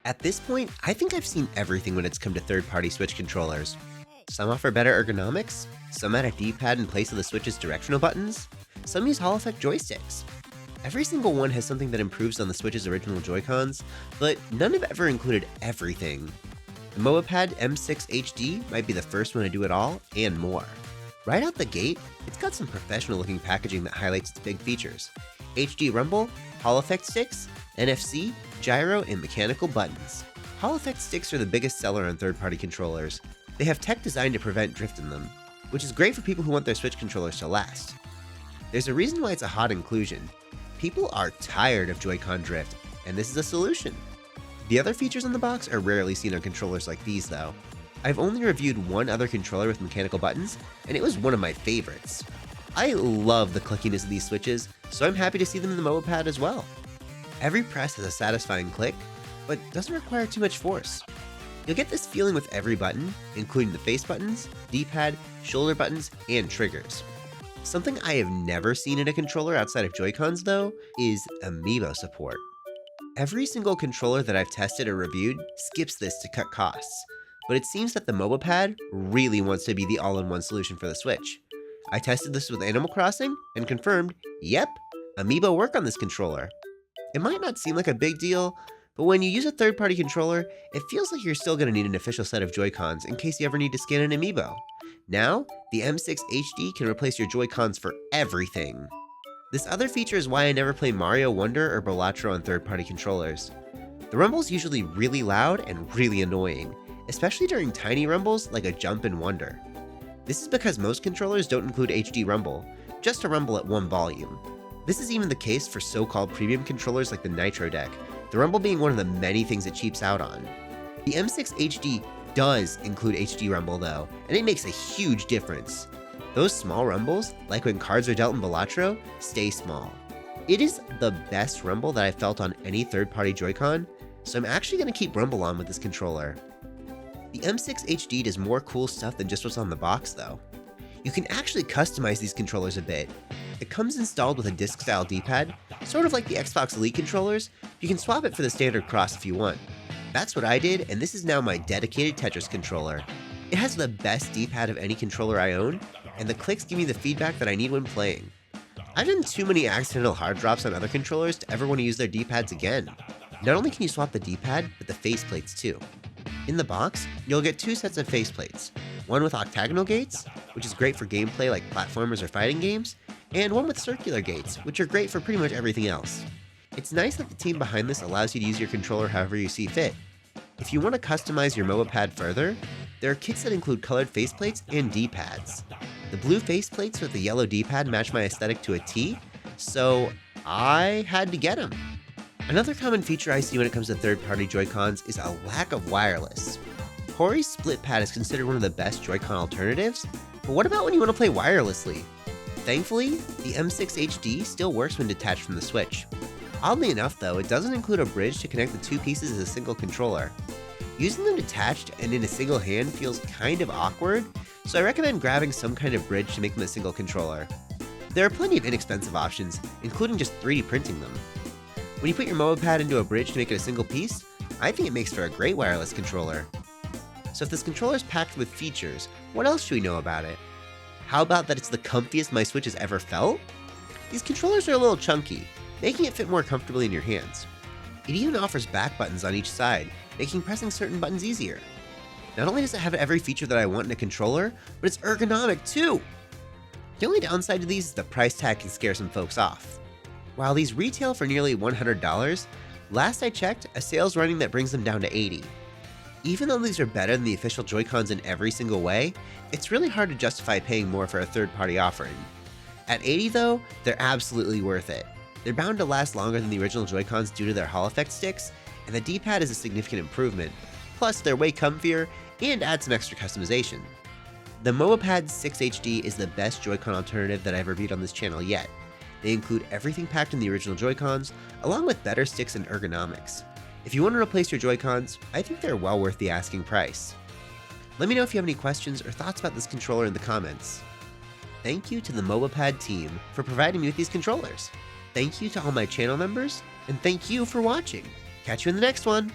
At this point, I think I've seen everything when it's come to third-party Switch controllers. Some offer better ergonomics, some add a D-pad in place of the Switch's directional buttons, some use Hall effect joysticks. Every single one has something that improves on the Switch's original Joy-Cons, but none have ever included everything. The Mobapad M6HD might be the first one to do it all, and more. Right out the gate, it's got some professional-looking packaging that highlights its big features. HD rumble, Hall effect sticks, NFC, gyro, and mechanical buttons. Hall effect sticks are the biggest seller on third-party controllers. They have tech designed to prevent drift in them, which is great for people who want their Switch controllers to last. There's a reason why it's a hot inclusion. People are tired of Joy-Con drift, and this is a solution. The other features in the box are rarely seen on controllers like these though. I've only reviewed one other controller with mechanical buttons, and it was one of my favorites. I love the clickiness of these switches, so I'm happy to see them in the Mobapad as well. Every press has a satisfying click, but doesn't require too much force. You'll get this feeling with every button, including the face buttons, D-pad, shoulder buttons, and triggers. Something I have never seen in a controller outside of Joy-Cons though, is Amiibo support. Every single controller that I've tested or reviewed skips this to cut costs, but it seems that the Mobapad really wants to be the all-in-one solution for the Switch. I tested this with Animal Crossing and confirmed, yep, Amiibo work on this controller. It might not seem like a big deal, but when you use a third-party controller, it feels like you're still going to need an official set of Joy-Cons in case you ever need to scan an Amiibo. Now, the M6 HD can replace your Joy-Cons for everything. This other feature is why I never play Mario Wonder or Balatro on third-party controllers. The rumble's usually really loud and really annoying, especially during tiny rumbles like a jump in Wonder. This is because most controllers don't include HD rumble, just a rumble at one volume. This is even the case for so-called premium controllers like the Nitro deck, the rumble being one of the many things it cheaps out on. The M6 HD does include HD rumble though, and it makes a huge difference. Those small rumbles, like when cards are dealt in Balatro, stay small. It is the best rumble that I've felt on any third-party Joy-Con, so I'm actually going to keep rumble on with this controller. The M6 HD does more cool stuff than just what's on the box though. You can actually customize these controllers a bit. It comes installed with a disc-style D-pad, sort of like the Xbox Elite controllers. You can swap it for the standard cross if you want. That's what I did, and this is now my dedicated Tetris controller. It has the best D-pad of any controller I own, and the clicks give me the feedback that I need when playing. I've done too many accidental hard drops on other controllers to ever want to use their D-pads again. Not only can you swap the D-pad, but the faceplates too. In the box, you'll get two sets of faceplates, one with octagonal gates, which is great for gameplay like platformers or fighting games, and one with circular gates, which are great for pretty much everything else. It's nice that the team behind this allows you to use your controller however you see fit. If you want to customize your Mobapad further, there are kits that include colored faceplates and D-pads. The blue faceplates with the yellow D-pad match my aesthetic to a T, so I had to get them. Another common feature I see when it comes to third-party Joy-Cons is a lack of wireless. Hori's split pad is considered one of the best Joy-Con alternatives, but what about when you want to play wirelessly? Thankfully, the M6 HD still works when detached from the Switch. Oddly enough though, it doesn't include a bridge to connect the two pieces as a single controller. Using them detached and in a single hand feels kind of awkward, so I recommend grabbing some kind of bridge to make them a single controller. There are plenty of inexpensive options, including just 3D printing them. When you put your Mobapad into a bridge to make it a single piece, I think it makes for a great wireless controller. So if this controller is packed with features, what else should we know about it? How about that it's the comfiest my Switch has ever felt? These controllers are a little chunky, making it fit more comfortably in your hands. It even offers back buttons on each side, making pressing certain buttons easier. Not only does it have every feature that I want in a controller, but it's ergonomic too! The only downside to these is the price tag can scare some folks off. While these retail for nearly $100, last I checked, a sale's running that brings them down to $80. Even though these are better than the official Joy-Cons in every single way, it's really hard to justify paying more for a third-party offering. At $80 though, they're absolutely worth it. They're bound to last longer than the original Joy-Cons due to their Hall effect sticks, and the D-pad is a significant improvement. Plus, they're way comfier and add some extra customization. The Mobapad M6HD is the best Joy-Con alternative that I've reviewed on this channel yet. They include everything packed in the original Joy-Cons, along with better sticks and ergonomics. If you want to replace your Joy-Cons, I think they're well worth the asking price. Let me know if you have any questions or thoughts about this controller in the comments. Thank you to the Mobapad team for providing me with these controllers. Thank you to all my channel members, and thank you for watching. Catch you in the next one!